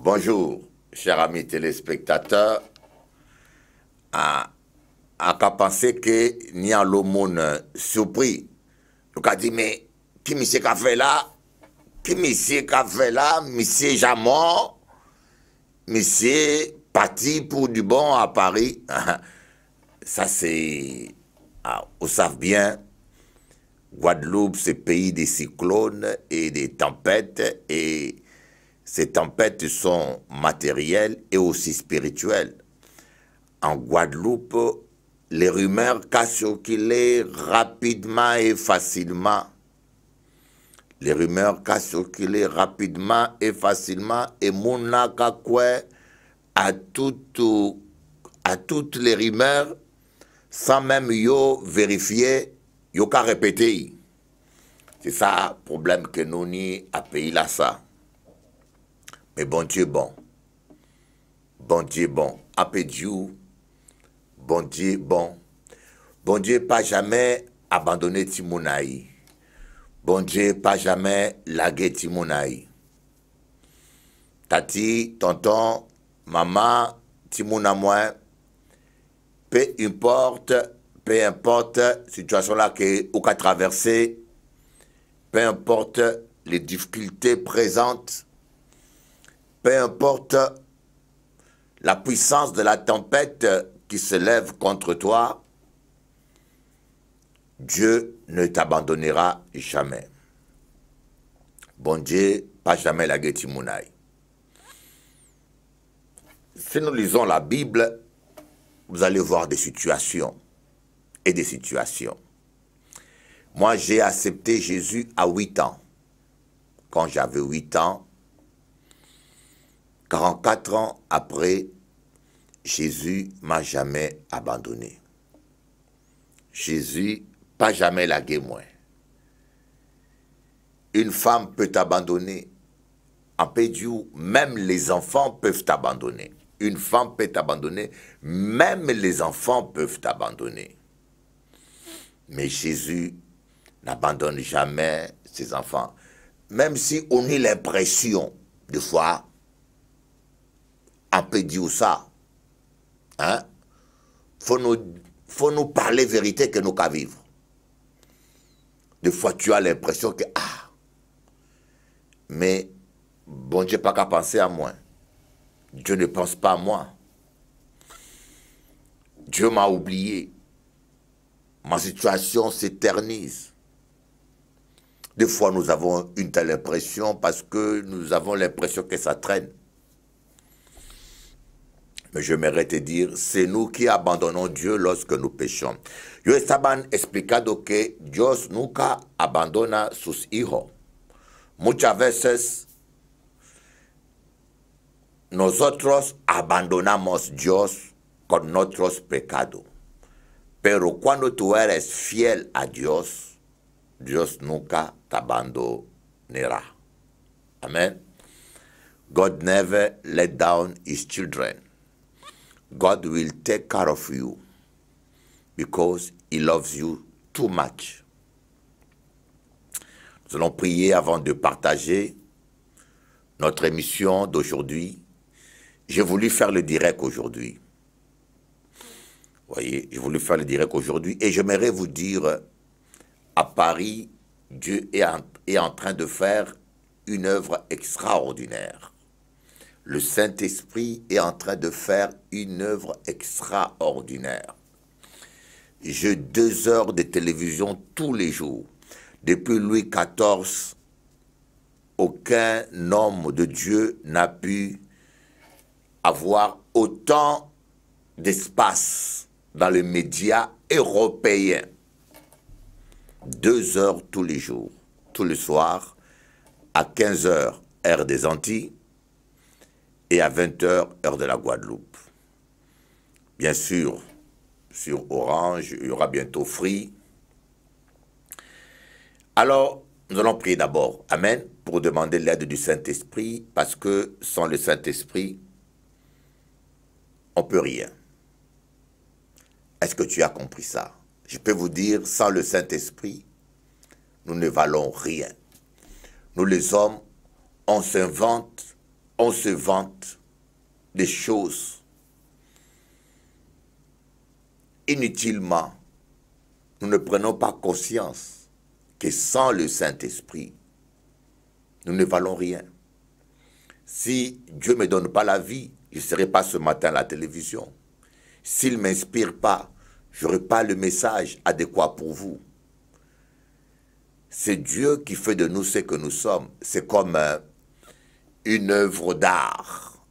Bonjour, chers amis téléspectateurs. À penser que n'y a l'aumône surpris. Donc a dit, mais qui monsieur qu'a fait là? Qui monsieur qu'a fait là? Monsieur Jamon? Monsieur parti pour du bon à Paris? Ça c'est... vous savez bien, Guadeloupe, c'est pays des cyclones et des tempêtes, et ces tempêtes sont matérielles et aussi spirituelles. En Guadeloupe, les rumeurs qu'a circulé rapidement et facilement. Les rumeurs qu'a circulé rapidement et facilement, et mouna kakwe à toutes les rumeurs, sans même yo vérifier, yo qu'a répéter. C'est ça le problème que nous ni à pays là ça. Mais bon Dieu bon. Bon Dieu bon. Après Dieu, bon Dieu bon. Bon Dieu pas jamais abandonné Timounaï. Bon Dieu pas jamais lagué Timounaï. Tati, tonton, maman, Timouna moi, peu importe situation là que ou qu'a traversé, peu importe les difficultés présentes, peu importe la puissance de la tempête qui se lève contre toi, Dieu ne t'abandonnera jamais. Bon Dieu, pas jamais la Getimounai. Si nous lisons la Bible, vous allez voir des situations et des situations. Moi, j'ai accepté Jésus à 8 ans. Quand j'avais 8 ans, 44 ans après, Jésus m'a jamais abandonné. Jésus, pas jamais lagué moi. Une femme peut t'abandonner. En Pédiou, même les enfants peuvent t'abandonner. Une femme peut t'abandonner, même les enfants peuvent t'abandonner. Mais Jésus n'abandonne jamais ses enfants. Même si on a l'impression, des fois, on peut dire ça. Hein? Faut nous parler vérité que nous qu'à vivre. Des fois, tu as l'impression que, mais bon Dieu pas qu'à penser à moi. Dieu ne pense pas à moi. Dieu m'a oublié. Ma situation s'éternise. Des fois, nous avons une telle impression parce que nous avons l'impression que ça traîne. Mais j'aimerais te dire, c'est nous qui abandonnons Dieu lorsque nous péchons. Yo estaban explicado que Dios nunca abandona sus hijos. Muchas veces nosotros abandonamos Dios con nuestros pecados. Pero cuando tú eres fiel a Dios, Dios nunca te abandonará. Amen. God never let down his children. God will take care of you because he loves you too much. Nous allons prier avant de partager notre émission d'aujourd'hui. J'ai voulu faire le direct aujourd'hui. Vous voyez, j'ai voulu faire le direct aujourd'hui et j'aimerais vous dire, à Paris, Dieu est en train de faire une œuvre extraordinaire. Le Saint-Esprit est en train de faire une œuvre extraordinaire. J'ai 2 heures de télévision tous les jours. Depuis Louis XIV, aucun homme de Dieu n'a pu avoir autant d'espace dans les médias européens. 2 heures tous les jours, tous les soirs, à 15 heures, heure des Antilles, et à 20 heures, heure de la Guadeloupe. Bien sûr, sur Orange, il y aura bientôt Free. Alors, nous allons prier d'abord, Amen, pour demander l'aide du Saint-Esprit, parce que sans le Saint-Esprit, on ne peut rien. Est-ce que tu as compris ça? Je peux vous dire, sans le Saint-Esprit, nous ne valons rien. Nous les hommes, on s'invente, on se vante des choses inutilement. Nous ne prenons pas conscience que sans le Saint-Esprit, nous ne valons rien. Si Dieu ne me donne pas la vie, je ne serai pas ce matin à la télévision. S'il ne m'inspire pas, je n'aurai pas le message adéquat pour vous. C'est Dieu qui fait de nous ce que nous sommes. C'est comme une œuvre d'art.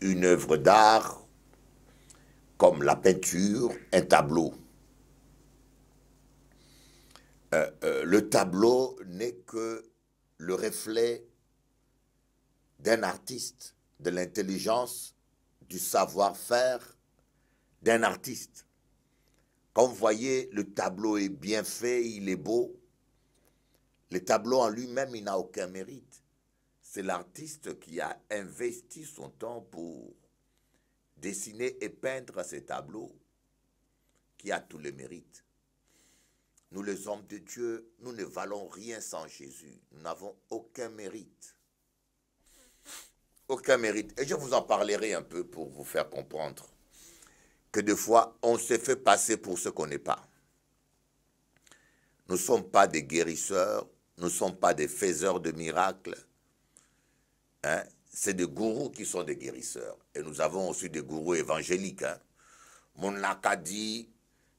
Une œuvre d'art comme la peinture, un tableau. Le tableau n'est que le reflet d'un artiste, de l'intelligence, du savoir-faire d'un artiste. Quand vous voyez, le tableau est bien fait, il est beau. Le tableau en lui-même, il n'a aucun mérite. C'est l'artiste qui a investi son temps pour dessiner et peindre ces tableaux qui a tous les mérites. Nous, les hommes de Dieu, nous ne valons rien sans Jésus. Nous n'avons aucun mérite. Aucun mérite. Et je vous en parlerai un peu pour vous faire comprendre que des fois, on se fait passer pour ce qu'on n'est pas. Nous ne sommes pas des guérisseurs, nous ne sommes pas des faiseurs de miracles. Hein? C'est des gourous qui sont des guérisseurs. Et nous avons aussi des gourous évangéliques. Hein? Mon laka dit,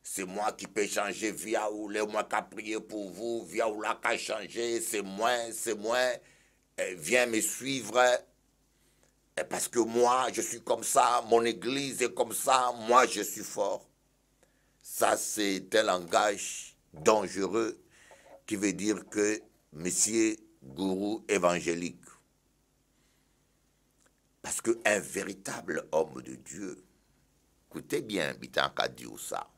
c'est moi qui peux changer, via ou les moi qui a prié pour vous, via ou là qui a changé, c'est moi, viens me suivre. Parce que moi, je suis comme ça, mon église est comme ça, moi, je suis fort. Ça, c'est un langage dangereux qui veut dire que monsieur gourou évangélique. Parce qu'un véritable homme de Dieu, écoutez bien, Bitanka Dioussa,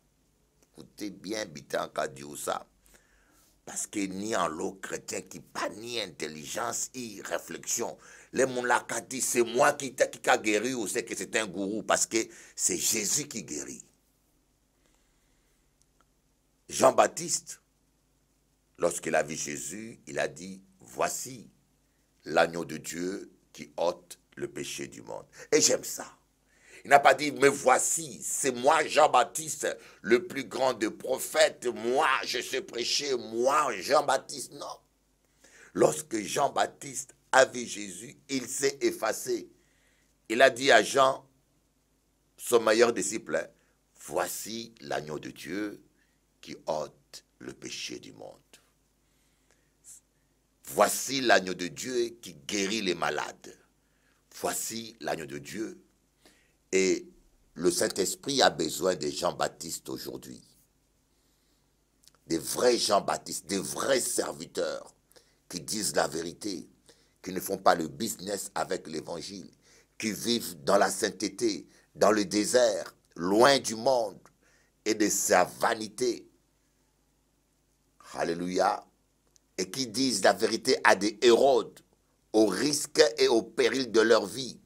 écoutez bien, Bitanka Dioussa, parce que ni en l'eau chrétien qui pas ni intelligence ni réflexion. Les moulaka dit c'est moi qui a guéri ou c'est que c'est un gourou parce que c'est Jésus qui guérit. Jean-Baptiste, lorsqu'il a vu Jésus, il a dit voici l'agneau de Dieu qui ôte le péché du monde. Et j'aime ça. Il n'a pas dit, mais voici, c'est moi Jean-Baptiste, le plus grand des prophètes, moi je sais prêcher, moi Jean-Baptiste. Non. Lorsque Jean-Baptiste a vu Jésus, il s'est effacé. Il a dit à Jean, son meilleur disciple, voici l'agneau de Dieu qui ôte le péché du monde. Voici l'agneau de Dieu qui guérit les malades. Voici l'agneau de Dieu. Et le Saint-Esprit a besoin des Jean-Baptistes aujourd'hui. Des vrais Jean-Baptistes, des vrais serviteurs qui disent la vérité, qui ne font pas le business avec l'évangile, qui vivent dans la sainteté, dans le désert, loin du monde et de sa vanité. Alléluia. Et qui disent la vérité à des Hérodes, au risque et au péril de leur vie,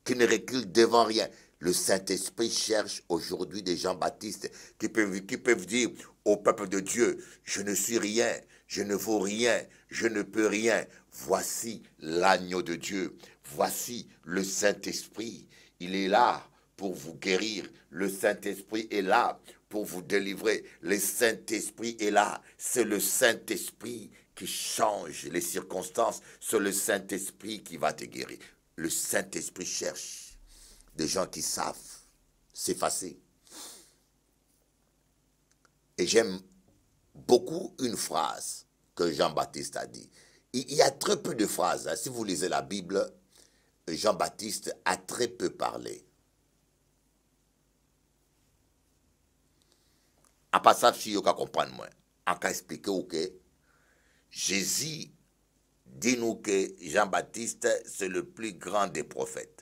qui ne reculent devant rien. Le Saint-Esprit cherche aujourd'hui des Jean-Baptistes qui peuvent dire au peuple de Dieu, je ne suis rien, je ne vaux rien, je ne peux rien. Voici l'agneau de Dieu, voici le Saint-Esprit. Il est là pour vous guérir, le Saint-Esprit est là pour vous délivrer, le Saint-Esprit est là, c'est le Saint-Esprit qui change les circonstances, c'est le Saint-Esprit qui va te guérir. Le Saint-Esprit cherche des gens qui savent s'effacer. Et j'aime beaucoup une phrase que Jean-Baptiste a dit. Il y a très peu de phrases. Hein. Si vous lisez la Bible, Jean-Baptiste a très peu parlé. En passant, si vous comprenez moi, en cas expliquer que Jésus dit nous que Jean-Baptiste c'est le plus grand des prophètes.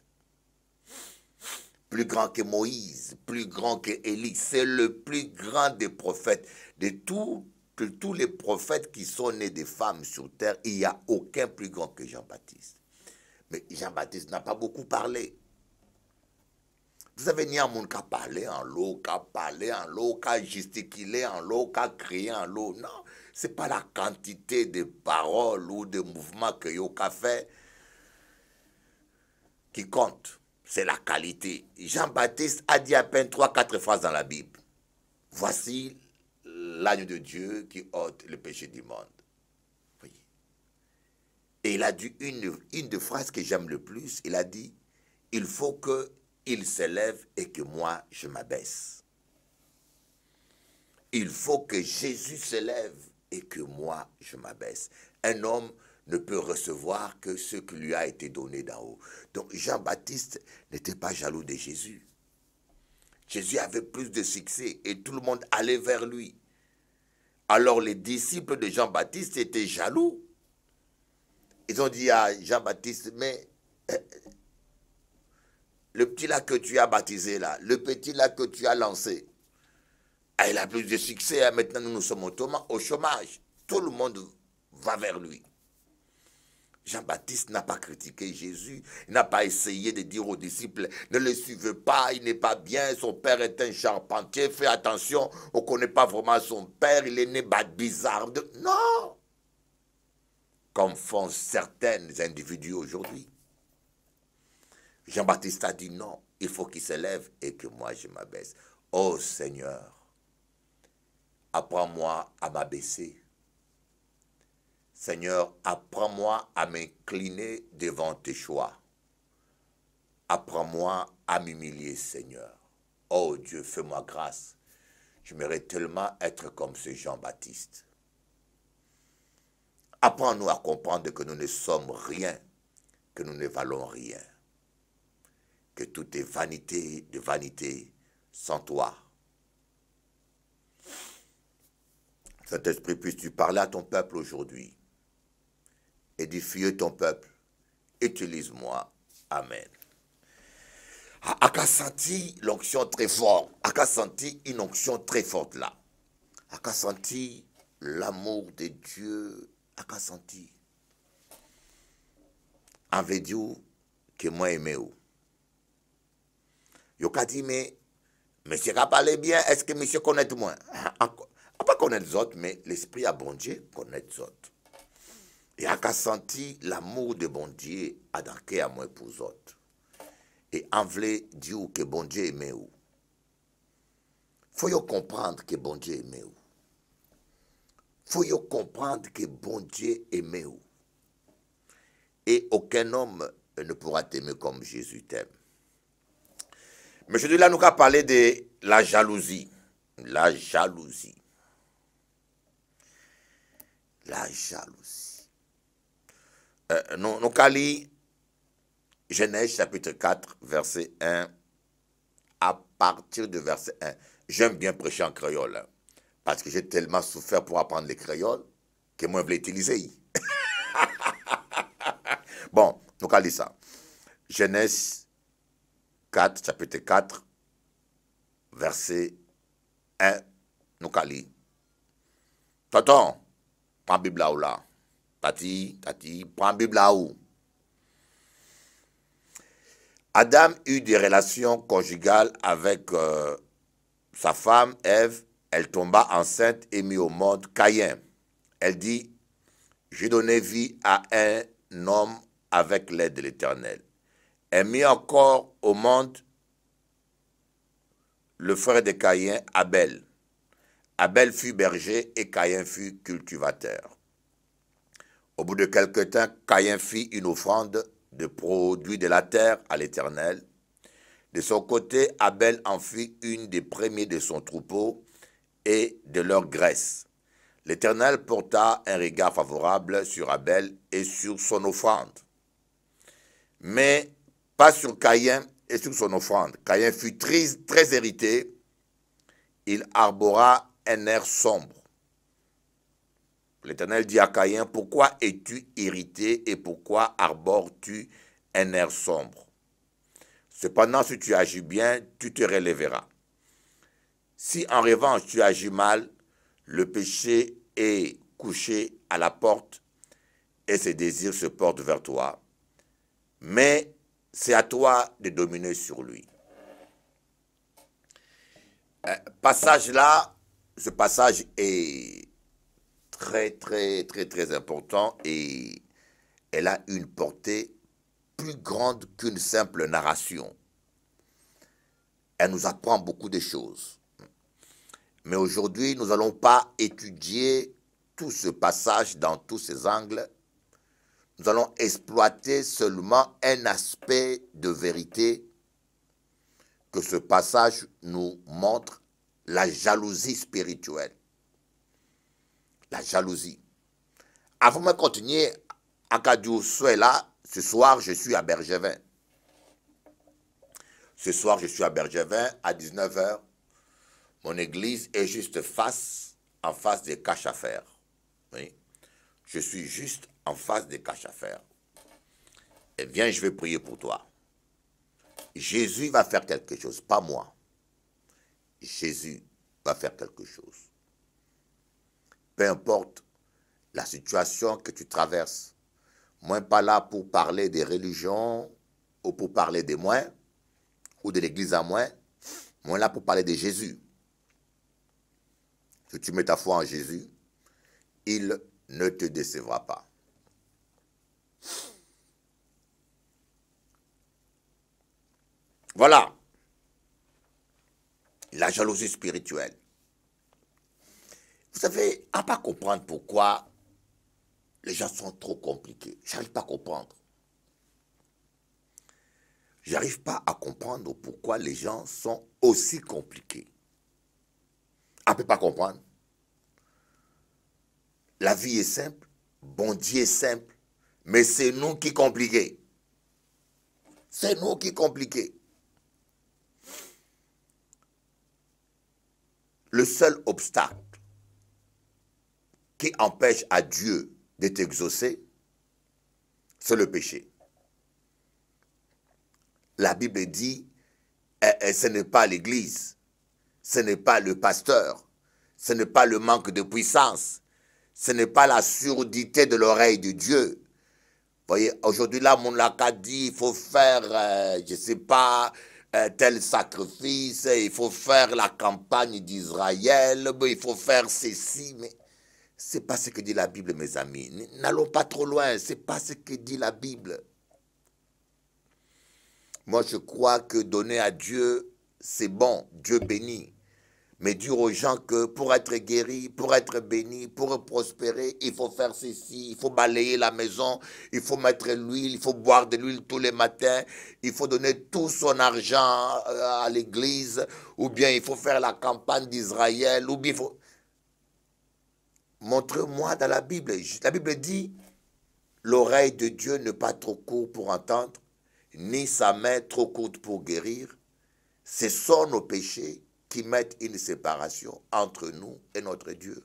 Plus grand que Moïse, plus grand que Élie. C'est le plus grand des prophètes. De tous les prophètes qui sont nés des femmes sur terre, il n'y a aucun plus grand que Jean-Baptiste. Mais Jean-Baptiste n'a pas beaucoup parlé. Vous avez ni un monde qui a parlé en l'eau, qui a parlé en l'eau, qui a gesticulé en l'eau, qui a crié en l'eau. Non, ce n'est pas la quantité de paroles ou de mouvements que vous avez fait. qui compte, c'est la qualité. Jean-Baptiste a dit à peine 3-4 phrases dans la Bible. Voici l'agneau de Dieu qui ôte le péché du monde. Voyez. Et il a dit une des phrases que j'aime le plus. Il a dit, il faut qu'il s'élève et que moi je m'abaisse. Il faut que Jésus s'élève et que moi je m'abaisse. Un homme ne peut recevoir que ce qui lui a été donné d'en haut. Donc Jean-Baptiste n'était pas jaloux de Jésus. Jésus avait plus de succès et tout le monde allait vers lui. Alors les disciples de Jean-Baptiste étaient jaloux. Ils ont dit à Jean-Baptiste, mais le petit là que tu as baptisé là, le petit là que tu as lancé, il a plus de succès. Maintenant nous sommes au chômage. Tout le monde va vers lui. Jean-Baptiste n'a pas critiqué Jésus, il n'a pas essayé de dire aux disciples, ne le suivez pas, il n'est pas bien, son père est un charpentier, fais attention, on ne connaît pas vraiment son père, il est né bizarre. Non! Comme font certains individus aujourd'hui. Jean-Baptiste a dit non, il faut qu'il s'élève et que moi je m'abaisse. Oh Seigneur, apprends-moi à m'abaisser. Seigneur, apprends-moi à m'incliner devant tes choix. Apprends-moi à m'humilier, Seigneur. Oh Dieu, fais-moi grâce. J'aimerais tellement être comme ce Jean-Baptiste. Apprends-nous à comprendre que nous ne sommes rien, que nous ne valons rien. Que tout est vanité de vanité sans toi. Saint-Esprit, puisses-tu parler à ton peuple aujourd'hui. Édifie ton peuple. Utilise-moi. Amen. Aka senti l'onction très forte. Aka senti une onction très forte là. Aka senti l'amour de Dieu. Aka senti. Avait dit que moi aimé ou. Yoka dit mais monsieur a parlé bien. Est-ce que monsieur connaît moi? Pas connaître les autres, mais l'esprit a bon Dieu connaît les autres. Et a senti l'amour de bon Dieu à dans à moi pour les autres. Et en voulait dire que bon Dieu aimait où. Faut y comprendre que bon Dieu aimait où. Faut y comprendre que bon Dieu aimait où. Et aucun homme ne pourra t'aimer comme Jésus t'aime. Mais je dis là, nous allons parler de la jalousie. La jalousie. La jalousie. Nous allons lire Genèse chapitre 4, verset 1, à partir de verset 1. J'aime bien prêcher en créole, hein, parce que j'ai tellement souffert pour apprendre les créoles, que moi, je voulais utiliser. Bon, nous allons lire ça. Genèse 4, chapitre 4, verset 1, nous allons lire. Tonton, prends la Bible là ou là. Tati, prends la Bible là où. Adam eut des relations conjugales avec sa femme, Ève. Elle tomba enceinte et mit au monde Caïn. Elle dit, j'ai donné vie à un homme avec l'aide de l'Éternel. Elle mit encore au monde le frère de Caïn, Abel. Abel fut berger et Caïn fut cultivateur. Au bout de quelque temps, Caïn fit une offrande de produits de la terre à l'Éternel. De son côté, Abel en fit une des premiers de son troupeau et de leur graisse. L'Éternel porta un regard favorable sur Abel et sur son offrande, mais pas sur Caïn et sur son offrande. Caïn fut très irrité. Il arbora un air sombre. L'Éternel dit à Caïn, pourquoi es-tu irrité et pourquoi arbores-tu un air sombre? Cependant, si tu agis bien, tu te relèveras. Si en revanche tu agis mal, le péché est couché à la porte et ses désirs se portent vers toi. Mais c'est à toi de dominer sur lui. Passage là, ce passage est très important et elle a une portée plus grande qu'une simple narration. Elle nous apprend beaucoup de choses. Mais aujourd'hui, nous n'allons pas étudier tout ce passage dans tous ses angles. Nous allons exploiter seulement un aspect de vérité que ce passage nous montre, la jalousie spirituelle. La jalousie. Avant de continuer, à Kadiou là, ce soir, je suis à Bergevin. Ce soir, je suis à Bergevin à 19 h. Mon église est juste en face des caches à faire. Oui. Je suis juste en face des caches à faire. Eh bien, je vais prier pour toi. Jésus va faire quelque chose, pas moi. Jésus va faire quelque chose. Peu importe la situation que tu traverses, moi pas là pour parler des religions ou pour parler des moins ou de l'église à moi là pour parler de Jésus. Si tu mets ta foi en Jésus, il ne te décevra pas. Voilà. La jalousie spirituelle. Vous savez, à ne pas comprendre pourquoi les gens sont trop compliqués. J'arrive pas à comprendre. J'arrive pas à comprendre pourquoi les gens sont aussi compliqués. On ne peut pas comprendre. La vie est simple, bon Dieu est simple, mais c'est nous qui compliquons. C'est nous qui compliquons. Le seul obstacle qui empêche à Dieu de t'exaucer, c'est le péché. La Bible dit, ce n'est pas l'église, ce n'est pas le pasteur, ce n'est pas le manque de puissance, ce n'est pas la surdité de l'oreille de Dieu. Vous voyez, aujourd'hui, là, mon l'a dit, il faut faire, je ne sais pas, tel sacrifice, il faut faire la campagne d'Israël, il faut faire ceci, mais ce n'est pas ce que dit la Bible, mes amis. N'allons pas trop loin, ce n'est pas ce que dit la Bible. Moi, je crois que donner à Dieu, c'est bon, Dieu bénit. Mais dire aux gens que pour être guéri, pour être béni, pour prospérer, il faut faire ceci, il faut balayer la maison, il faut mettre l'huile, il faut boire de l'huile tous les matins, il faut donner tout son argent à l'église, ou bien il faut faire la campagne d'Israël, ou bien il faut... Montre-moi dans la Bible dit, l'oreille de Dieu n'est pas trop courte pour entendre, ni sa main trop courte pour guérir. Ce sont nos péchés qui mettent une séparation entre nous et notre Dieu.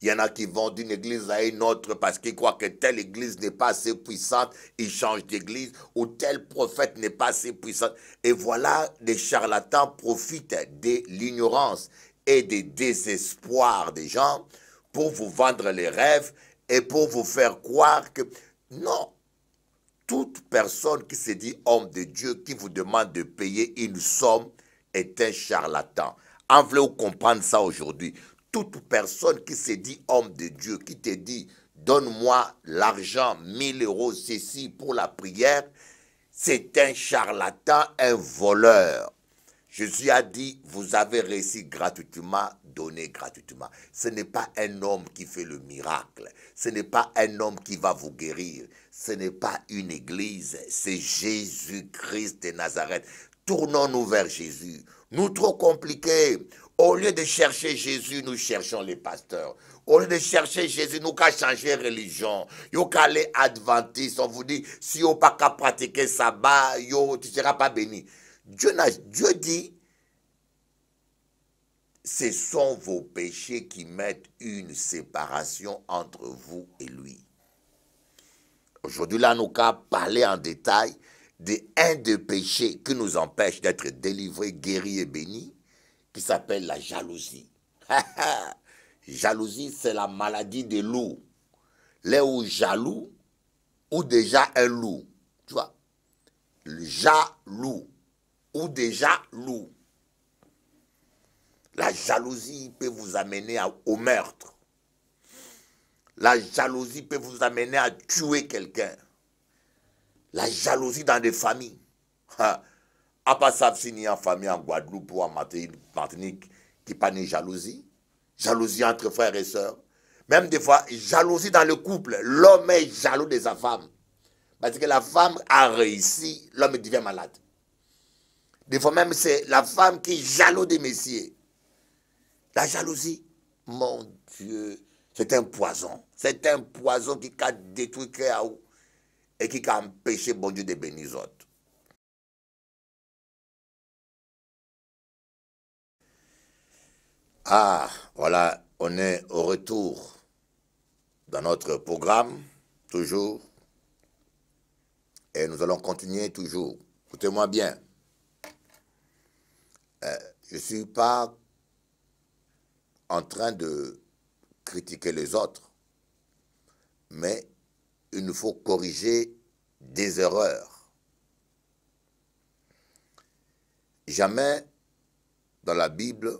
Il y en a qui vont d'une église à une autre parce qu'ils croient que telle église n'est pas assez puissante, ils changent d'église, ou tel prophète n'est pas assez puissant. Et voilà, des charlatans profitent de l'ignorance et des désespoirs des gens pour vous vendre les rêves et pour vous faire croire que non. Toute personne qui se dit homme de Dieu, qui vous demande de payer une somme, est un charlatan. En voulez-vous comprendre ça aujourd'hui? Toute personne qui se dit homme de Dieu, qui te dit, donne-moi l'argent, 1000 €, ceci pour la prière, c'est un charlatan, un voleur. Jésus a dit, vous avez réussi gratuitement, donnez gratuitement. Ce n'est pas un homme qui fait le miracle. Ce n'est pas un homme qui va vous guérir. Ce n'est pas une église. C'est Jésus-Christ de Nazareth. Tournons-nous vers Jésus. Nous trop compliqués. Au lieu de chercher Jésus, nous cherchons les pasteurs. Au lieu de chercher Jésus, nous qu'à changer religion. Yo qu'à aller adventiste. On vous dit, si yo pas qu'à pratiquer sabbat, yo, tu ne seras pas béni. Dieu dit, ce sont vos péchés qui mettent une séparation entre vous et lui. Aujourd'hui, là, nous allons parler en détail d'un des péchés qui nous empêche d'être délivrés, guéris et bénis, qui s'appelle la jalousie. Jalousie, c'est la maladie des loups. Les ou jaloux, ou déjà un loup. Tu vois, le jaloux. Ou déjà loup. La jalousie peut vous amener au meurtre. La jalousie peut vous amener à tuer quelqu'un. La jalousie dans des familles. À part ça, s'il y a une famille en Guadeloupe ou en Martinique qui pas de jalousie. Jalousie entre frères et sœurs. Même des fois, jalousie dans le couple. L'homme est jaloux de sa femme. Parce que la femme a réussi, l'homme devient malade. Des fois même, c'est la femme qui est jaloux des messieurs. La jalousie, mon Dieu, c'est un poison. C'est un poison qui a détruit Créaou et qui a empêché bon Dieu de bénir les autres. Ah, voilà, on est au retour dans notre programme, toujours. Et nous allons continuer toujours. Écoutez-moi bien. Je ne suis pas en train de critiquer les autres, mais il nous faut corriger des erreurs. Jamais dans la Bible,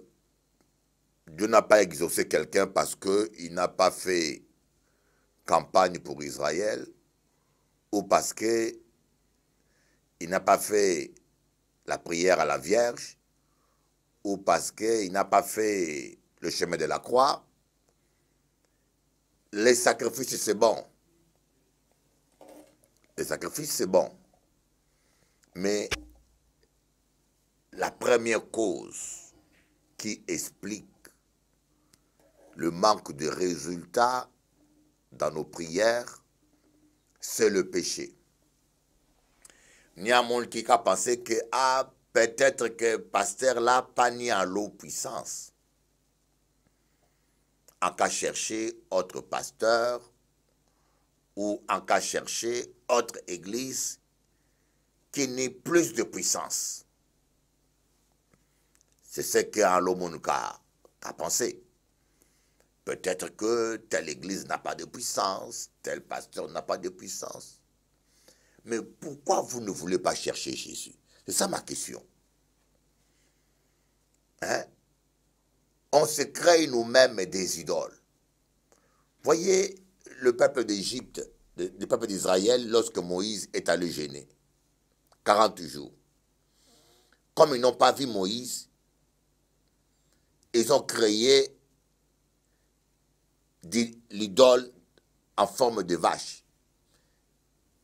Dieu n'a pas exaucé quelqu'un parce qu'il n'a pas fait campagne pour Israël ou parce qu'il n'a pas fait la prière à la Vierge ou parce qu'il n'a pas fait le chemin de la croix. Les sacrifices, c'est bon. Les sacrifices, c'est bon. Mais la première cause qui explique le manque de résultats dans nos prières, c'est le péché. Il y a un monde qui a pensé que peut-être que pasteur là pas ni à l'eau puissance. En cas chercher autre pasteur ou en cas chercher autre église qui n'ait plus de puissance. C'est ce qu'un l'homme a pensé. Peut-être que telle église n'a pas de puissance, tel pasteur n'a pas de puissance. Mais pourquoi vous ne voulez pas chercher Jésus? C'est ça ma question. Hein? On se crée nous-mêmes des idoles. Voyez le peuple d'Égypte, le peuple d'Israël, lorsque Moïse est allé gêner. 40 jours. Comme ils n'ont pas vu Moïse, ils ont créé l'idole en forme de vache.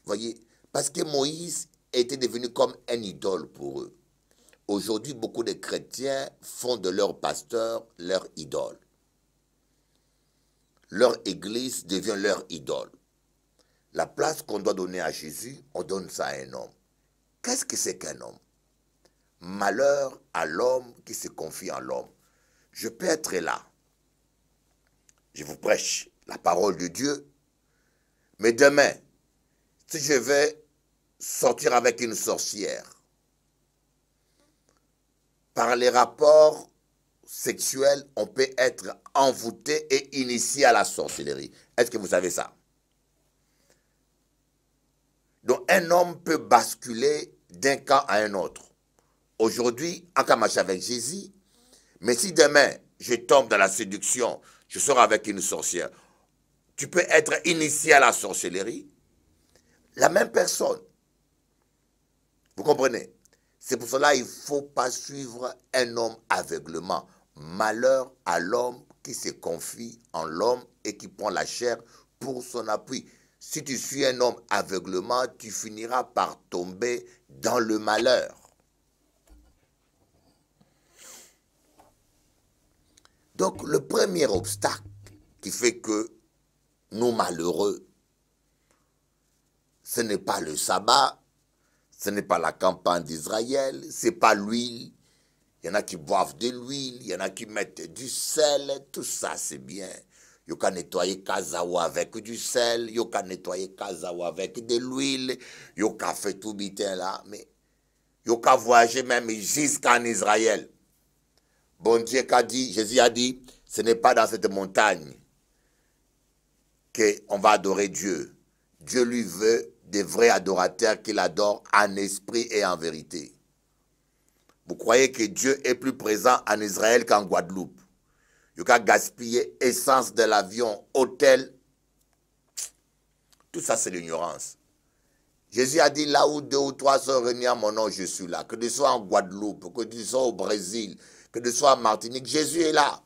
Voyez, parce que Moïse était devenu comme un idole pour eux. Aujourd'hui, beaucoup de chrétiens font de leur pasteur leur idole. Leur église devient leur idole. La place qu'on doit donner à Jésus, on donne ça à un homme. Qu'est-ce que c'est qu'un homme? Malheur à l'homme qui se confie en l'homme. Je peux être là. Je vous prêche la parole de Dieu. Mais demain, si je vais sortir avec une sorcière, par les rapports sexuels, on peut être envoûté et initié à la sorcellerie. Est-ce que vous savez ça? Donc un homme peut basculer d'un camp à un autre. Aujourd'hui, en cas marche avec Jésus, mais si demain je tombe dans la séduction, je sors avec une sorcière, tu peux être initié à la sorcellerie, la même personne. Vous comprenez? C'est pour cela qu'il ne faut pas suivre un homme aveuglement. Malheur à l'homme qui se confie en l'homme et qui prend la chair pour son appui. Si tu suis un homme aveuglement, tu finiras par tomber dans le malheur. Donc le premier obstacle qui fait que nous malheureux, ce n'est pas le sabbat, ce n'est pas la campagne d'Israël, ce n'est pas l'huile. Il y en a qui boivent de l'huile, il y en a qui mettent du sel, tout ça c'est bien. Il y a nettoyer Kazawa avec du sel, il y a nettoyer Kazawa avec de l'huile, il y a fait tout bitin là, mais il y a voyager même jusqu'en Israël. Bon Dieu qu'a dit, Jésus a dit, ce n'est pas dans cette montagne qu'on va adorer Dieu. Dieu lui veut des vrais adorateurs qui l'adorent en esprit et en vérité. Vous croyez que Dieu est plus présent en Israël qu'en Guadeloupe? Il y a gaspiller essence de l'avion, hôtel Tout ça, c'est l'ignorance. Jésus a dit, là où 2 ou 3 sont réunis en mon nom, je suis là. Que tu sois en Guadeloupe, que tu sois au Brésil, que tu sois en Martinique, Jésus est là.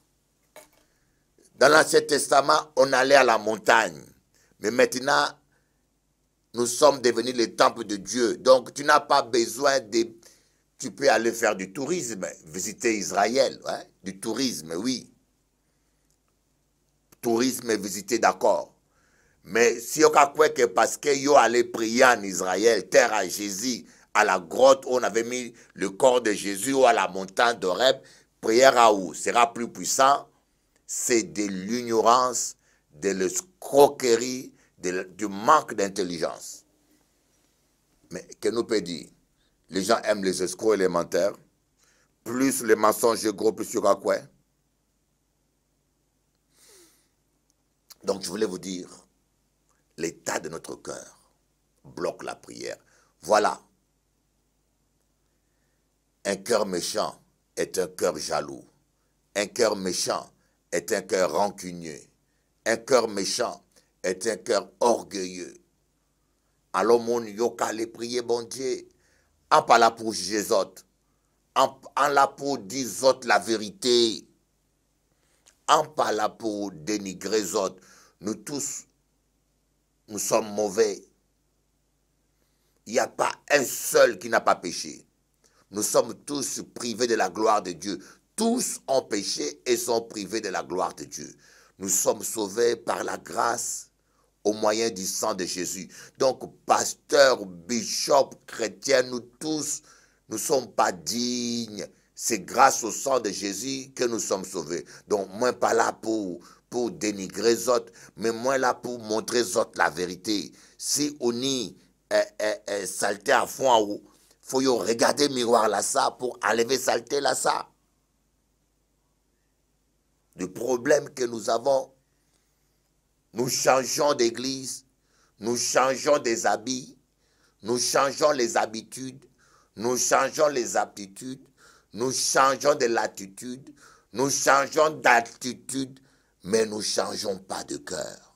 Dans l'Ancien Testament, on allait à la montagne. Mais maintenant, nous sommes devenus le temple de Dieu. Donc, tu n'as pas besoin de... Tu peux aller faire du tourisme, visiter Israël. Hein? Du tourisme, oui. Tourisme, visiter, d'accord. Mais si on a quoi que parce que yo allait prier en Israël, terre à Jésus, à la grotte où on avait mis le corps de Jésus ou à la montagne d'Horeb, prière à où sera plus puissant, c'est de l'ignorance, de l'escroquerie, du manque d'intelligence. Mais que nous peut dire? Les gens aiment les escrocs élémentaires. Plus les mensonges gros, plus il y aura quoi? Donc je voulais vous dire, l'état de notre cœur bloque la prière. Voilà. Un cœur méchant est un cœur jaloux. Un cœur méchant est un cœur rancunier. Un cœur méchant est un cœur orgueilleux. Alors mon yoka les prier bon Dieu. En pas là pour juger les autres. En là pour dire aux autres la vérité. En pas là pour dénigrer les autres. Nous tous, nous sommes mauvais. Il n'y a pas un seul qui n'a pas péché. Nous sommes tous privés de la gloire de Dieu. Tous ont péché et sont privés de la gloire de Dieu. Nous sommes sauvés par la grâce au moyen du sang de Jésus. Donc, pasteur, bishop, chrétien, nous tous, nous ne sommes pas dignes. C'est grâce au sang de Jésus que nous sommes sauvés. Donc, moi, pas là pour dénigrer les autres, mais moi, là pour montrer aux autres la vérité. Si on y saleté à fond, il faut regarder le miroir là, ça, pour enlever saleté là, ça. Le problème que nous avons, nous changeons d'église, nous changeons des habits, nous changeons les habitudes, nous changeons les aptitudes, nous changeons de l'attitude, nous changeons d'attitude, mais nous ne changeons pas de cœur.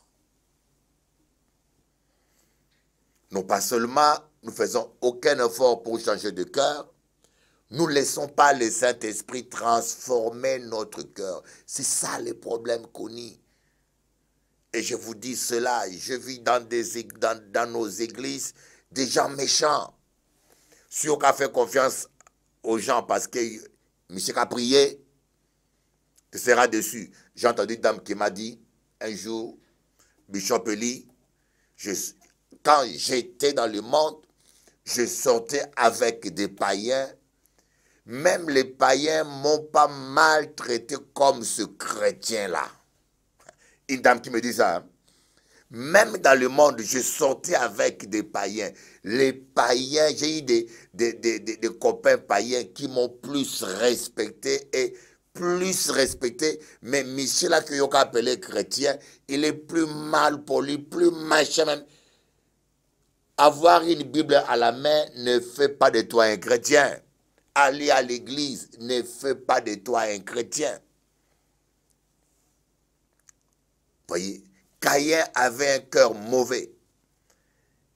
Non pas seulement nous faisons aucun effort pour changer de cœur, nous ne laissons pas le Saint-Esprit transformer notre cœur. C'est ça le problème qu'on y. Et je vous dis cela, je vis dans nos églises des gens méchants. Si on a fait confiance aux gens parce que monsieur a prié, tu seras dessus. J'ai entendu une dame qui m'a dit un jour, Bishop Eli, quand j'étais dans le monde, je sortais avec des païens. Même les païens ne m'ont pas maltraité comme ce chrétien-là. Une dame qui me dit ça. Hein? Même dans le monde, je sortais avec des païens. Les païens, j'ai eu des copains païens qui m'ont plus respecté et plus respecté. Mais Michel, là, que vous appelé chrétien, il est plus mal poli, plus machin même. Avoir une Bible à la main ne fait pas de toi un chrétien. Aller à l'église ne fait pas de toi un chrétien. Voyez, Caïn avait un cœur mauvais.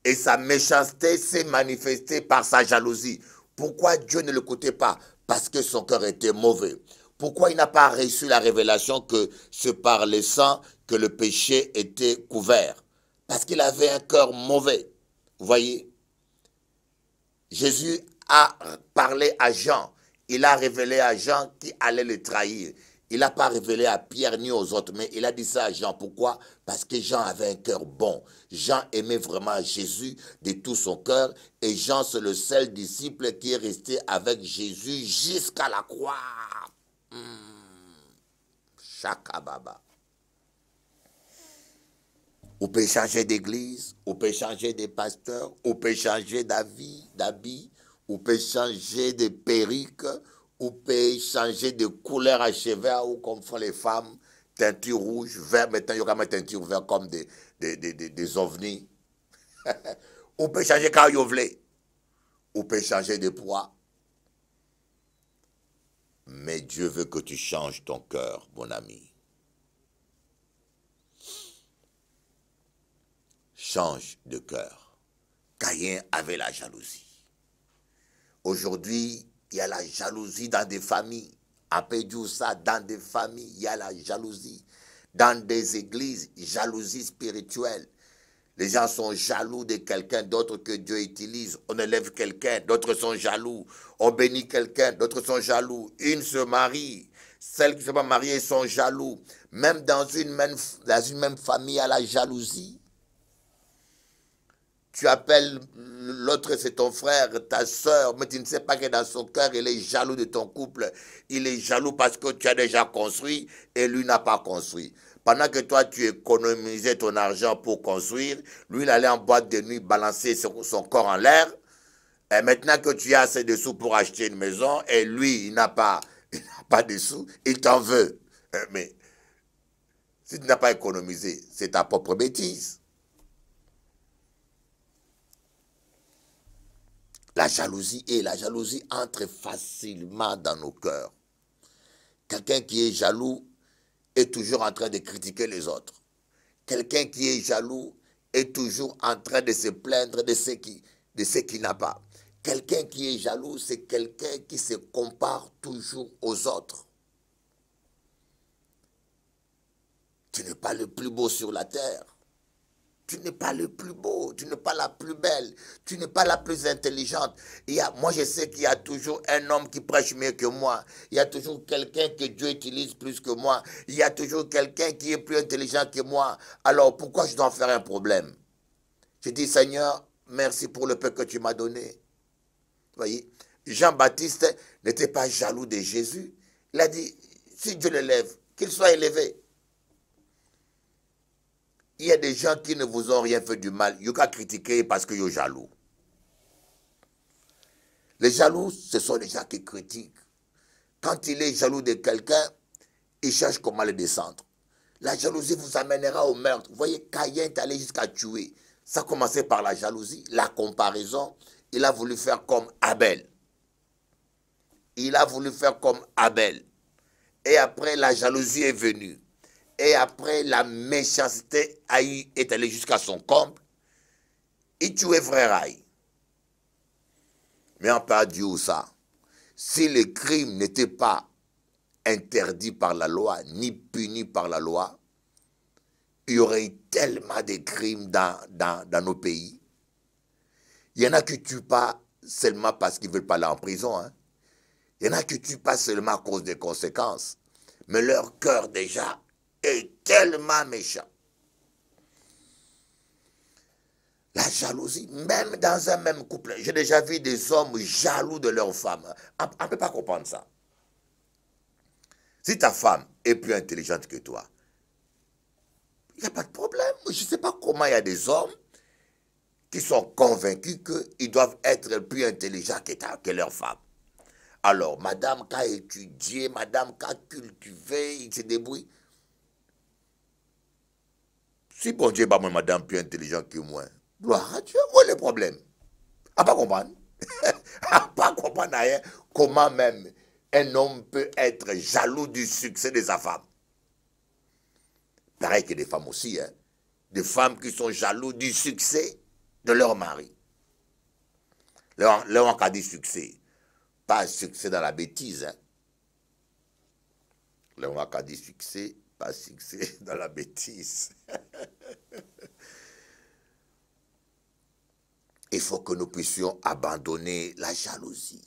Et sa méchanceté s'est manifestée par sa jalousie. Pourquoi Dieu ne l'écoutait pas? Parce que son cœur était mauvais. Pourquoi il n'a pas reçu la révélation que c'est par le sang que le péché était couvert? Parce qu'il avait un cœur mauvais. Vous voyez? Jésus a parlé à Jean. Il a révélé à Jean qui allait le trahir. Il n'a pas révélé à Pierre ni aux autres, mais il a dit ça à Jean. Pourquoi? Parce que Jean avait un cœur bon. Jean aimait vraiment Jésus de tout son cœur. Et Jean, c'est le seul disciple qui est resté avec Jésus jusqu'à la croix. Chakababa. On peut changer d'église, on peut changer de pasteur, on peut changer d'habit, on peut changer de perruque, on peut changer de couleur à cheveux ou comme font les femmes, teinture rouge, vert, maintenant il y aura une teinture vert comme des ovnis. On peut changer quand vous voulez, on peut changer de poids. Mais Dieu veut que tu changes ton cœur, mon ami. change de cœur. Caïn avait la jalousie. Aujourd'hui, il y a la jalousie dans des familles. À Pédoussa, dans des familles, il y a la jalousie. Dans des églises, jalousie spirituelle. Les gens sont jaloux de quelqu'un d'autre que Dieu utilise. On élève quelqu'un, d'autres sont jaloux. On bénit quelqu'un, d'autres sont jaloux. Une se marie. Celles qui ne sont pas mariées sont jaloux. Même dans une même famille, il y a la jalousie. Tu appelles l'autre, c'est ton frère, ta soeur, mais tu ne sais pas que dans son cœur, il est jaloux de ton couple. Il est jaloux parce que tu as déjà construit et lui n'a pas construit. Pendant que toi, tu économisais ton argent pour construire, lui, il allait en boîte de nuit balancer son corps en l'air. Et maintenant que tu as assez de sous pour acheter une maison et lui, il n'a pas de sous, il t'en veut. Mais si tu n'as pas économisé, c'est ta propre bêtise. La jalousie entre facilement dans nos cœurs. Quelqu'un qui est jaloux est toujours en train de critiquer les autres. Quelqu'un qui est jaloux est toujours en train de se plaindre de ce qu'il n'a pas. Quelqu'un qui est jaloux, c'est quelqu'un qui se compare toujours aux autres. Tu n'es pas le plus beau sur la terre. Tu n'es pas le plus beau, tu n'es pas la plus belle, tu n'es pas la plus intelligente. Moi, je sais qu'il y a toujours un homme qui prêche mieux que moi. Il y a toujours quelqu'un que Dieu utilise plus que moi. Il y a toujours quelqu'un qui est plus intelligent que moi. Alors, pourquoi je dois en faire un problème? Je dis, Seigneur, merci pour le peu que tu m'as donné. Vous voyez, Jean-Baptiste n'était pas jaloux de Jésus. Il a dit, si Dieu l'élève, qu'il soit élevé. Il y a des gens qui ne vous ont rien fait du mal. Ils ont qu'à critiquer parce qu'ils sont jaloux. Les jaloux, ce sont les gens qui critiquent. Quand il est jaloux de quelqu'un, il cherche comment le descendre. La jalousie vous amènera au meurtre. Vous voyez, Caïn est allé jusqu'à tuer. Ça a commencé par la jalousie, la comparaison. Il a voulu faire comme Abel. Il a voulu faire comme Abel. Et après, la jalousie est venue. Et après, la méchanceté est allée jusqu'à son comble. Il tuait frère Aïe. Mais on peut dire ça. Si le crime n'était pas interdit par la loi, ni puni par la loi, il y aurait eu tellement de crimes dans nos pays. Il y en a qui ne tuent pas seulement parce qu'ils ne veulent pas aller en prison. Hein. Il y en a qui ne tuent pas seulement à cause des conséquences. Mais leur cœur déjà est tellement méchant. La jalousie, même dans un même couple. J'ai déjà vu des hommes jaloux de leur femme. On ne peut pas comprendre ça. Si ta femme est plus intelligente que toi, il n'y a pas de problème. Je ne sais pas comment il y a des hommes qui sont convaincus qu'ils doivent être plus intelligents que leur femme. Alors, madame qui a étudié, madame qui a cultivé, il se débrouille. Si bon Dieu, moi, madame plus intelligente que moi, gloire à Dieu, où est le problème? À pas comprendre. À pas comprendre rien. Comment même un homme peut être jaloux du succès de sa femme. Pareil que des femmes aussi, hein. Des femmes qui sont jaloux du succès de leur mari. Leur cas dit succès. Pas succès dans la bêtise. Hein. Leur cas dit succès, pas succès dans la bêtise. Il faut que nous puissions abandonner la jalousie.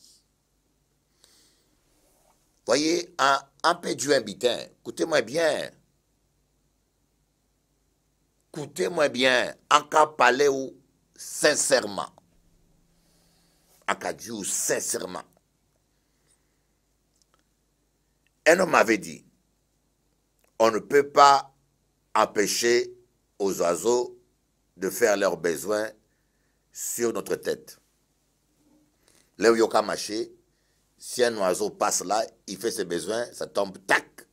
Voyez, un peu du bitin, écoutez-moi bien. Écoutez-moi bien, en cas parler ou sincèrement. En cas dire sincèrement. Un homme m'avait dit, on ne peut pas empêcher aux oiseaux de faire leurs besoins sur notre tête. Là où il y a marché, si un oiseau passe là, il fait ses besoins, ça tombe, tac.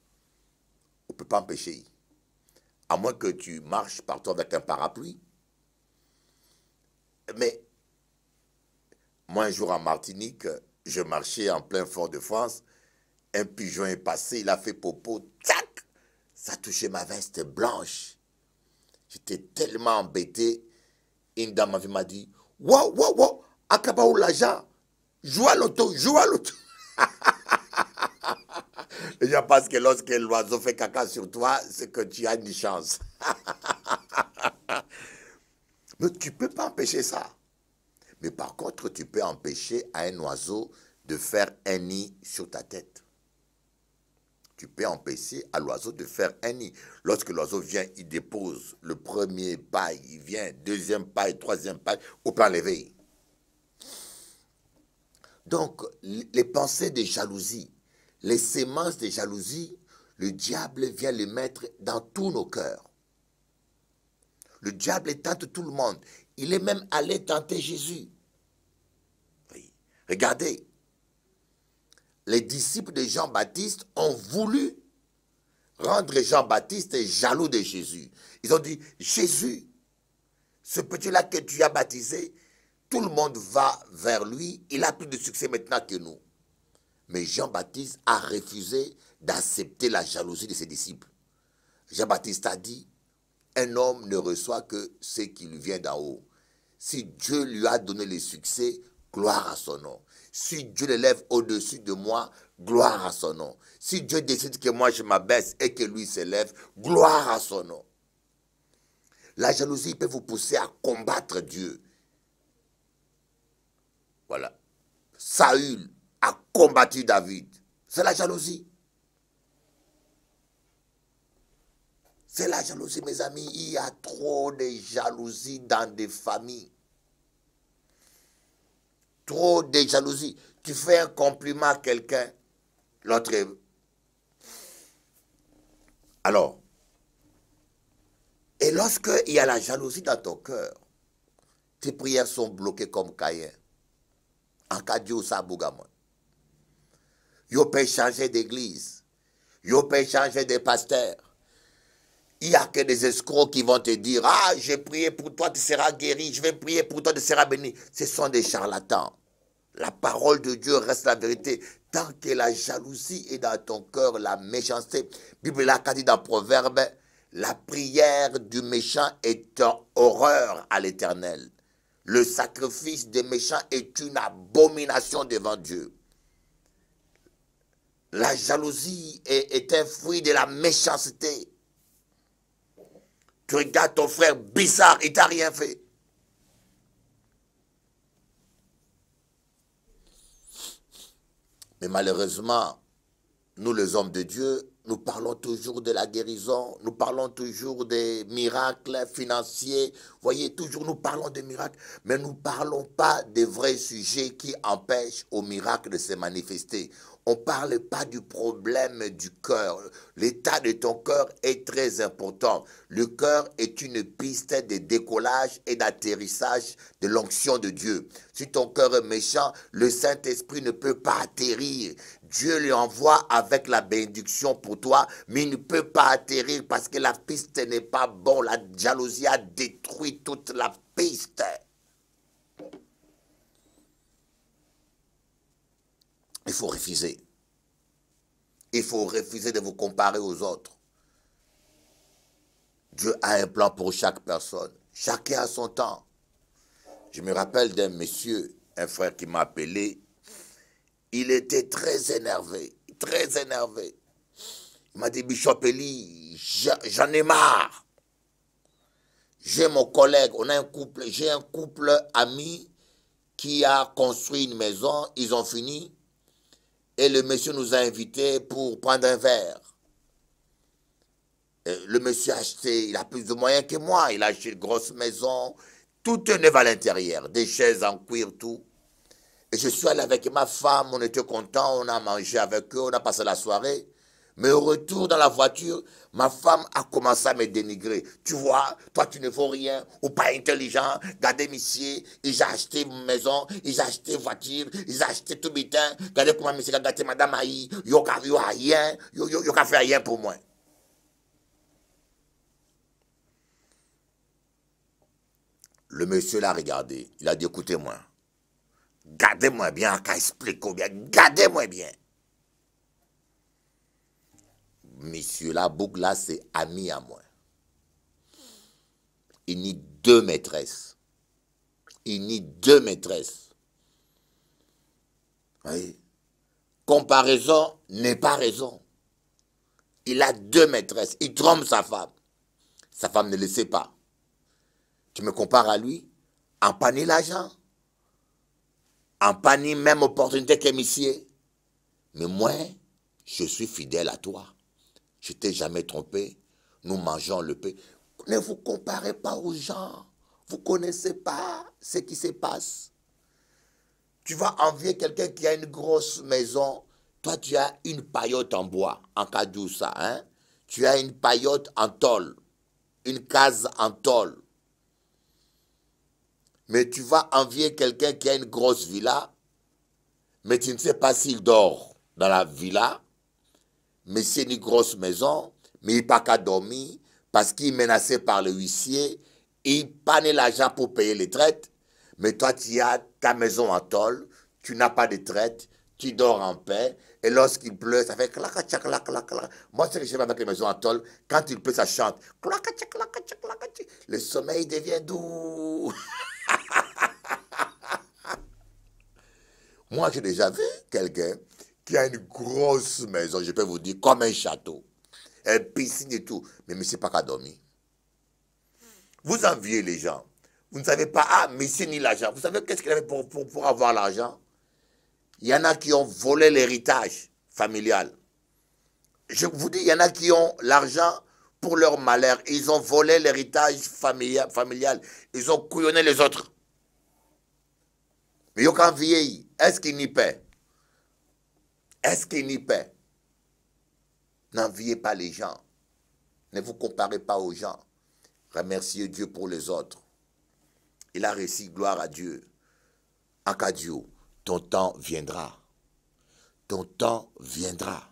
On ne peut pas empêcher. À moins que tu marches partout avec un parapluie. Mais moi, un jour en Martinique, je marchais en plein Fort-de-France, un pigeon est passé, il a fait popo, tac, ça touchait ma veste blanche. J'étais tellement embêté, Une dame m'a dit, waouh, waouh, waouh, Akabaou l'argent, joue à l'auto, joue à l'auto. Les gens pensent que lorsque l'oiseau fait caca sur toi, c'est que tu as une chance. Mais tu ne peux pas empêcher ça. Mais par contre, tu peux empêcher à un oiseau de faire un nid sur ta tête. Tu peux empêcher à l'oiseau de faire un nid. Lorsque l'oiseau vient, il dépose le premier paille, il vient, deuxième paille, troisième paille, on peut enlever. Donc, les pensées de jalousie, les sémences de jalousie, le diable vient les mettre dans tous nos cœurs. Le diable tente tout le monde. Il est même allé tenter Jésus. Oui. Regardez, les disciples de Jean-Baptiste ont voulu rendre Jean-Baptiste jaloux de Jésus. Ils ont dit, Jésus, ce petit-là que tu as baptisé, tout le monde va vers lui, il a plus de succès maintenant que nous. Mais Jean-Baptiste a refusé d'accepter la jalousie de ses disciples. Jean-Baptiste a dit, un homme ne reçoit que ce qui lui vient d'en haut. Si Dieu lui a donné le succès, gloire à son nom. Si Dieu l'élève au-dessus de moi, gloire à son nom. Si Dieu décide que moi je m'abaisse et que lui s'élève, gloire à son nom. La jalousie peut vous pousser à combattre Dieu. Voilà. Saül a combattu David. C'est la jalousie. C'est la jalousie, mes amis. Il y a trop de jalousie dans des familles. Trop de jalousie. Tu fais un compliment à quelqu'un, l'autre... Alors, et lorsque il y a la jalousie dans ton cœur, tes prières sont bloquées comme Caïn. En cas de Dieu, ça bougamon. Yo peut changer d'église. Yo peut changer de pasteur. Il n'y a que des escrocs qui vont te dire, ah, j'ai prié pour toi, tu seras guéri, je vais prier pour toi, tu seras béni. Ce sont des charlatans. La parole de Dieu reste la vérité. Tant que la jalousie est dans ton cœur, la méchanceté. Bible a dit dans Proverbe, la prière du méchant est une horreur à l'Éternel. Le sacrifice des méchants est une abomination devant Dieu. La jalousie est un fruit de la méchanceté. Tu regardes ton frère bizarre, il t'a rien fait. Mais malheureusement, nous les hommes de Dieu, nous parlons toujours de la guérison, nous parlons toujours des miracles financiers. Vous voyez, toujours nous parlons des miracles, mais nous ne parlons pas des vrais sujets qui empêchent aux miracles de se manifester. On ne parle pas du problème du cœur. L'état de ton cœur est très important. Le cœur est une piste de décollage et d'atterrissage de l'onction de Dieu. Si ton cœur est méchant, le Saint-Esprit ne peut pas atterrir. Dieu lui envoie avec la bénédiction pour toi, mais il ne peut pas atterrir parce que la piste n'est pas bonne. La jalousie a détruit toute la piste. Il faut refuser. Il faut refuser de vous comparer aux autres. Dieu a un plan pour chaque personne. Chacun a son temps. Je me rappelle d'un monsieur, un frère qui m'a appelé. Il était très énervé. Très énervé. Il m'a dit, Bishop Eli, j'en ai marre. J'ai mon collègue, j'ai un couple ami qui a construit une maison. Ils ont fini. Et le monsieur nous a invités pour prendre un verre. Et le monsieur a acheté, il a plus de moyens que moi. Il a acheté une grosse maison, tout est neuf à l'intérieur, des chaises en cuir, tout. Et je suis allé avec ma femme, on était contents, on a mangé avec eux, on a passé la soirée. Mais au retour dans la voiture, ma femme a commencé à me dénigrer. Tu vois, toi tu ne vaux rien, ou pas intelligent. Regardez monsieur, il a acheté une maison, il a acheté une voiture, il a acheté tout bitin. Regardez comment monsieur a gâté madame Aïe, il a rien, il a fait rien pour moi. Le monsieur l'a regardé, il a dit écoutez-moi, gardez-moi bien, qu'à expliquer bien, gardez-moi bien. Monsieur la boucle là, c'est ami à moi. Il nie deux maîtresses. Il nie deux maîtresses. Oui. Comparaison n'est pas raison. Il a deux maîtresses. Il trompe sa femme. Sa femme ne le sait pas. Tu me compares à lui? En panier l'argent. En panier même opportunité qu'émissier. Mais moi, je suis fidèle à toi. Je t'ai jamais trompé. Nous mangeons le pain. Ne vous comparez pas aux gens. Vous ne connaissez pas ce qui se passe. Tu vas envier quelqu'un qui a une grosse maison. Toi, tu as une paillote en bois, en kadousa, hein? Tu as une paillote en tôle, une case en tôle. Mais tu vas envier quelqu'un qui a une grosse villa, mais tu ne sais pas s'il dort dans la villa, mais c'est une grosse maison, mais il n'a pas qu'à dormir, parce qu'il est menacé par le huissier, il panne l'argent pour payer les traites, mais toi tu as ta maison en tôle, tu n'as pas de traite, tu dors en paix, et lorsqu'il pleut, ça fait clac, clac, clac, clac, clac. Moi, ce que j'aime avec les maisons en tôle, quand il pleut, ça chante. Clac, clac, clac, clac, clac. Le sommeil devient doux. Moi, j'ai déjà vu quelqu'un qui a une grosse maison, je peux vous dire, comme un château, une piscine et tout, mais monsieur pas qu'à dormir. Vous enviez les gens. Vous ne savez pas, ah, monsieur ni l'argent. Vous savez qu'est-ce qu'il avait pour avoir l'argent? Il y en a qui ont volé l'héritage familial. Je vous dis, il y en a qui ont l'argent pour leur malheur. Ils ont volé l'héritage familial. Ils ont couillonné les autres. Mais quand vieillit, est-ce qu'il n'y paie? Est-ce qu'il n'y paie? N'enviez pas les gens. Ne vous comparez pas aux gens. Remerciez Dieu pour les autres. Il a réussi, gloire à Dieu. Akadio, ton temps viendra. Ton temps viendra.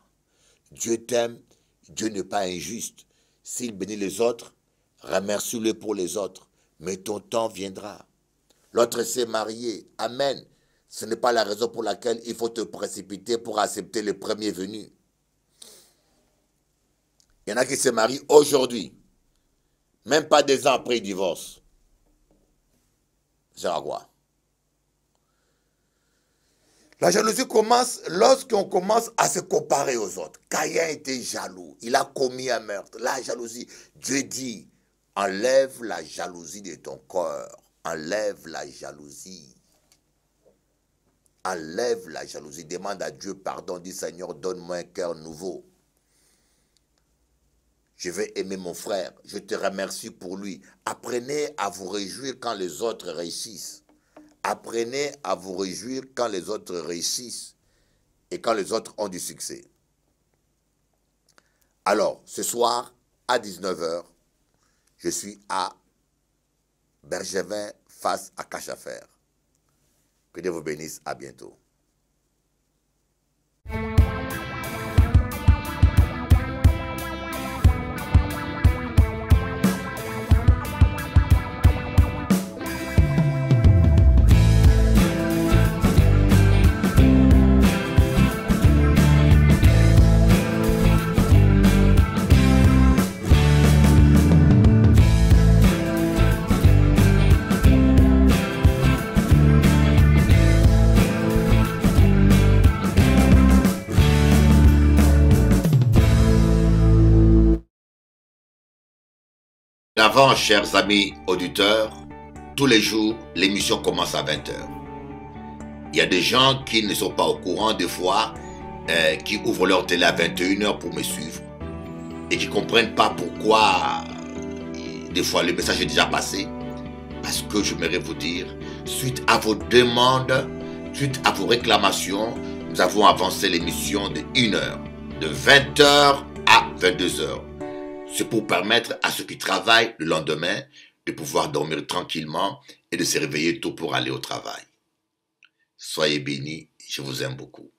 Dieu t'aime, Dieu n'est pas injuste. S'il bénit les autres, remercie-le pour les autres. Mais ton temps viendra. L'autre s'est marié. Amen. Ce n'est pas la raison pour laquelle il faut te précipiter pour accepter le premier venu. Il y en a qui se marient aujourd'hui. Même pas 2 ans après le divorce. C'est à quoi? La jalousie commence lorsqu'on commence à se comparer aux autres. Caïn était jaloux. Il a commis un meurtre. La jalousie. Dieu dit, enlève la jalousie de ton cœur. Enlève la jalousie. Enlève la jalousie. Demande à Dieu pardon. Dis, Seigneur, donne-moi un cœur nouveau. Je vais aimer mon frère. Je te remercie pour lui. Apprenez à vous réjouir quand les autres réussissent. Apprenez à vous réjouir quand les autres réussissent et quand les autres ont du succès. Alors, ce soir, à 19 h, je suis à Bergevin face à Cachafer. Que Dieu vous bénisse. À bientôt. Avant, chers amis auditeurs, tous les jours, l'émission commence à 20 h. Il y a des gens qui ne sont pas au courant des fois, qui ouvrent leur télé à 21 h pour me suivre et qui ne comprennent pas pourquoi des fois le message est déjà passé. Parce que j'aimerais vous dire, suite à vos demandes, suite à vos réclamations, nous avons avancé l'émission de 1 heure, de 20 h à 22 h. C'est pour permettre à ceux qui travaillent le lendemain de pouvoir dormir tranquillement et de se réveiller tôt pour aller au travail. Soyez bénis, je vous aime beaucoup.